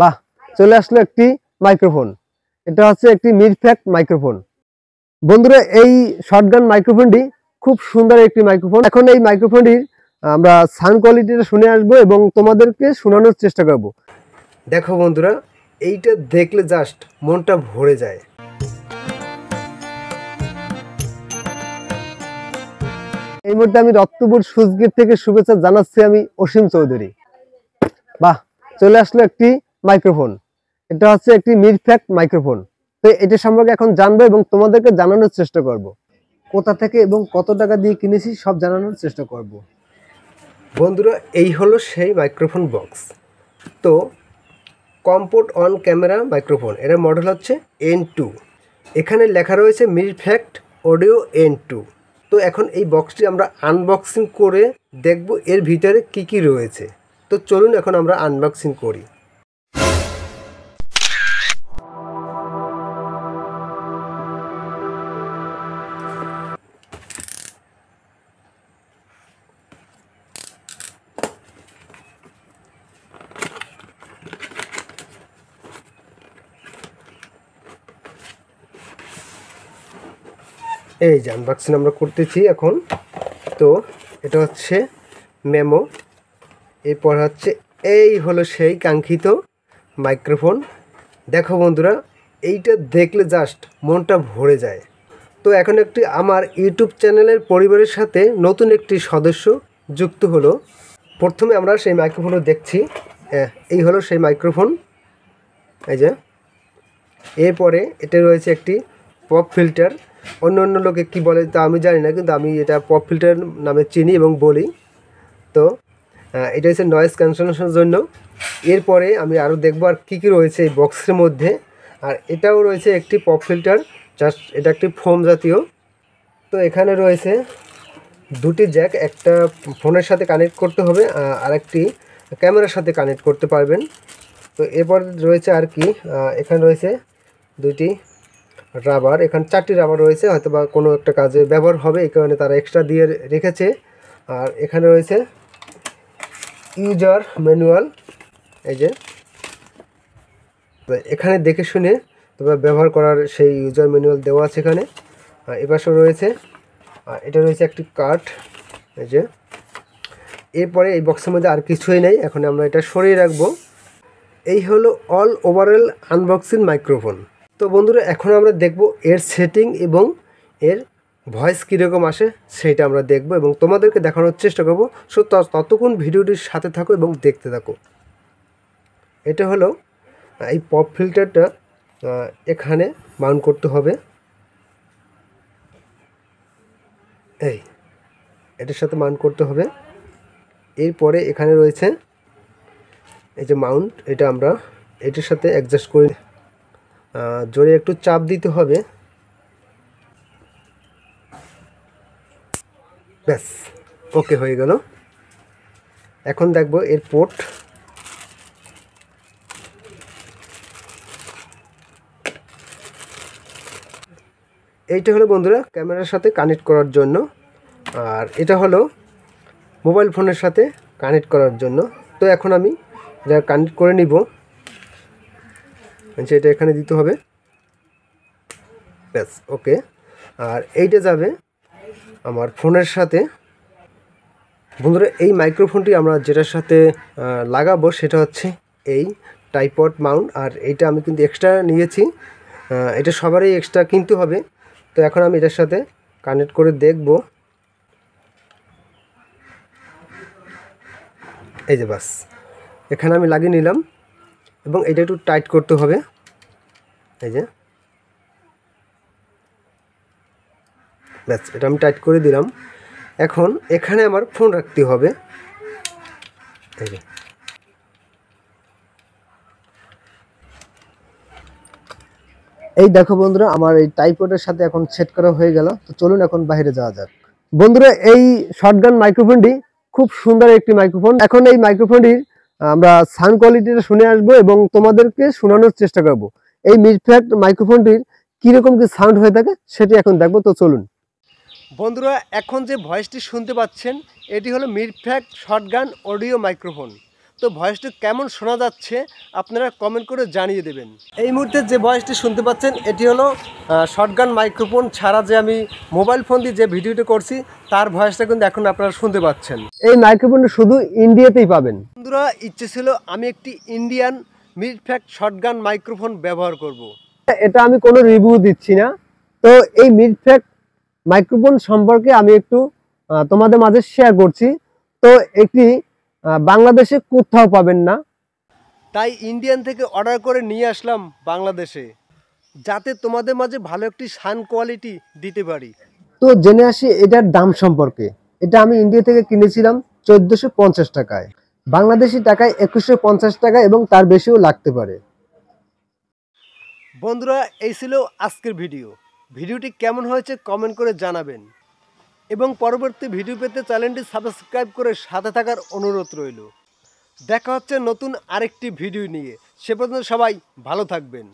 বাহ, চলে আসলো একটি মাইক্রোফোন। এটা হচ্ছে একটি মিডফ্যাক্ট মাইক্রোফোন। বন্ধুরা, এই শটগান মাইক্রোফোনটি খুব সুন্দর একটি মাইক্রোফোন। এখন এই মাইক্রোফোনটির আমরা সাউন্ড কোয়ালিটিটা শুনে আসবো এবং তোমাদেরকে শোনানোর চেষ্টা করব। দেখো বন্ধুরা, এইটা দেখলে জাস্ট মনটা ভরে যায়। এই মুহূর্তে আমি রক্তপুর সুজগেট থেকে শুভেচ্ছা জানাচ্ছি আমি অসীম চৌধুরী। বাহ, চলে আসলো একটি মাইক্রোফোন। এটা হচ্ছে একটি মিডফ্যাক্ট মাইক্রোফোন। তো এটা সম্পর্কে এখন জানবো এবং তোমাদেরকে জানানোর চেষ্টা করব। কোথা থেকে এবং কত টাকা দিয়ে কিনেছি সব জানানোর চেষ্টা করব। বন্ধুরা, এই হলো সেই মাইক্রোফোন বক্স। তো কম্পোর্ট অন ক্যামেরা মাইক্রোফোন, এর মডেল হচ্ছে N2। এখানে লেখা রয়েছে মিডফ্যাক্ট অডিও N2। তো এখন এই বক্সটি আমরা আনবক্সিং করে দেখব এর ভিতরে কি কি রয়েছে। তো চলুন এখন আমরা আনবক্সিং করি। এই যে আনবক্সিং আমরা করতেছি এখন। তো এটা হচ্ছে মেমো। এরপর হচ্ছে এই হলো সেই কাঙ্ক্ষিত মাইক্রোফোন। দেখো বন্ধুরা, এইটা দেখলে জাস্ট মনটা ভরে যায়। তো এখন একটি আমার ইউটিউব চ্যানেলের পরিবারের সাথে নতুন একটি সদস্য যুক্ত হলো। প্রথমে আমরা সেই মাইক্রোফোনও দেখছি। এই হলো সেই মাইক্রোফোন, এই যে। এরপরে এটা রয়েছে একটি পপ ফিল্টার। অন্য লোকে কি বলে তা আমি জানি না, কিন্তু আমি এটা পপ ফিল্টার নামে চিনি এবং বলি। তো এটা হচ্ছে নয়েজ ক্যান্সেলেশনের জন্য। এরপরে আমি আরও দেখবো আর কী কী রয়েছে এই বক্সের মধ্যে। আর এটাও রয়েছে একটি পপ ফিল্টার, জাস্ট এটা একটি ফোম জাতীয়। তো এখানে রয়েছে দুটি জ্যাক, একটা ফোনের সাথে কানেক্ট করতে হবে আর একটি ক্যামেরার সাথে কানেক্ট করতে পারবেন। তো এরপর রয়েছে আর কি, এখানে রয়েছে দুইটি রাবার, এখানে 4টি রাবার রয়েছে, হয়তো বা কোনো একটা কাজে ব্যবহার হবে, এই কারণে তারা এক্সট্রা দিয়ে রেখেছে। আর এখানে রয়েছে ইউজার ম্যানুয়াল, এই যে এখানে দেখে শুনে তবে ব্যবহার করার সেই ইউজার ম্যানুয়াল দেওয়া আছে এখানে। এপাশেও রয়েছে, এটা রয়েছে একটি কার্ড, এই যে। এরপরে এই বক্সের মধ্যে আর কিছুই নেই, এখন আমরা এটা সরিয়ে রাখবো। এই হলো অল ওভারঅল আনবক্সিং মাইক্রোফোন। তো বন্ধুরা, এখন আমরা দেখব এর সেটিং এবং এর ভয়েস কীরকম আসে সেইটা আমরা দেখব এবং তোমাদেরকে দেখানোর চেষ্টা করব। সো ততক্ষণ ভিডিওটির সাথে থাকো এবং দেখতে থাকো। এটা হলো এই পপ ফিল্টারটা, এখানে মাউন্ট করতে হবে। এই এটার সাথে মাউন্ট করতে হবে। এরপরে এখানে রয়েছে এই যে মাউন্ট, এটা আমরা এটার সাথে অ্যাডজাস্ট করে জোরে একটু চাপ দিতে হবে, ব্যাস ওকে হয়ে গেল। এখন দেখব এর পোর্ট। এইটা হলো বন্ধুরা ক্যামেরার সাথে কানেক্ট করার জন্য, আর এটা হলো মোবাইল ফোনের সাথে কানেক্ট করার জন্য। তো এখন আমি এটা কানেক্ট করে নিব, এটা এখানে দিতে হবে, ব্যাস ওকে। আর এইটা যাবে আমার ফোনের সাথে। বন্ধুরা, এই মাইক্রোফোনটি আমরা যেটার সাথে লাগাবো সেটা হচ্ছে এই ট্রাইপড মাউন্ট। আর এইটা আমি কিন্তু এক্সট্রা নিয়েছি, এটা সবারই এক্সট্রা কিনতে হবে। তো এখন আমি এটার সাথে কানেক্ট করে দেখব, এই যে বাস এখানে আমি লাগিয়ে নিলাম এবং এটা একটু টাইট করতে হবে, এই যে ব্যাস এটা আমি টাইট করে দিলাম। এখন এখানে আমার ফোন রাখতে হবে, এই যে। এই দেখো বন্ধুরা, আমার এই ট্রাইপডের সাথে এখন সেট করা হয়ে গেল। তো চলুন এখন বাইরে যাওয়া যাক। বন্ধুরা, এই শটগান মাইক্রোফোনটি খুব সুন্দর একটি মাইক্রোফোন। এখন এই মাইক্রোফোনটির আমরা সাউন্ড কোয়ালিটিটা শুনে আসবো এবং তোমাদেরকে শোনানোর চেষ্টা করব। এই মিডফ্যাক্ট মাইক্রোফোনটির কিরকম কি সাউন্ড হয়ে থাকে সেটি এখন দেখবো। তো চলুন বন্ধুরা, এখন যে ভয়েসটি শুনতে পাচ্ছেন এটি হলো মিডফ্যাক্ট শটগান অডিও মাইক্রোফোন। তো ভয়েসটি কেমন শোনা যাচ্ছে আপনারা কমেন্ট করে জানিয়ে দেবেন। এই মুহূর্তে যে ভয়েসটি শুনতে পাচ্ছেন এটি হলো শটগান মাইক্রোফোন ছাড়া যে আমি মোবাইল ফোন দিয়ে যে ভিডিওটি করছি তার ভয়েসটা কিন্তু এখন আপনারা শুনতে পাচ্ছেন। এই মাইক্রোফোনটা শুধু ইন্ডিয়াতেই পাবেন। বন্ধুরা, ইচ্ছে ছিল আমি একটি ইন্ডিয়ান মিডফ্যাক্ট শটগান মাইক্রোফোন ব্যবহার করব। এটা আমি কোনো রিভিউ দিচ্ছি না। তো এই মিডফ্যাক্ট মাইক্রোফোন সম্পর্কে আমি একটু তোমাদের মাঝে শেয়ার করছি। তো একটি বাংলাদেশে কোথাও পাবেন না, তাই ইন্ডিয়ান থেকে অর্ডার করে নিয়ে আসলাম বাংলাদেশে, যাতে তোমাদের মাঝে ভালো একটি সাউন্ড কোয়ালিটি দিতে পারি। তো জেনে আসি এটার দাম সম্পর্কে। এটা আমি ইন্ডিয়া থেকে কিনেছিলাম 1450 টাকায়, বাংলাদেশি টাকায় 2150 টাকা এবং তার বেশিও লাগতে পারে। বন্ধুরা, এই ছিল আজকের ভিডিওটি কেমন হয়েছে কমেন্ট করে জানাবেন এবং পরবর্তী ভিডিও পেতে চ্যানেলটি সাবস্ক্রাইব করে সাথে থাকার অনুরোধ রইল। দেখা হচ্ছে নতুন আরেকটি ভিডিও নিয়ে। সে পর্যন্ত সবাই ভালো থাকবেন।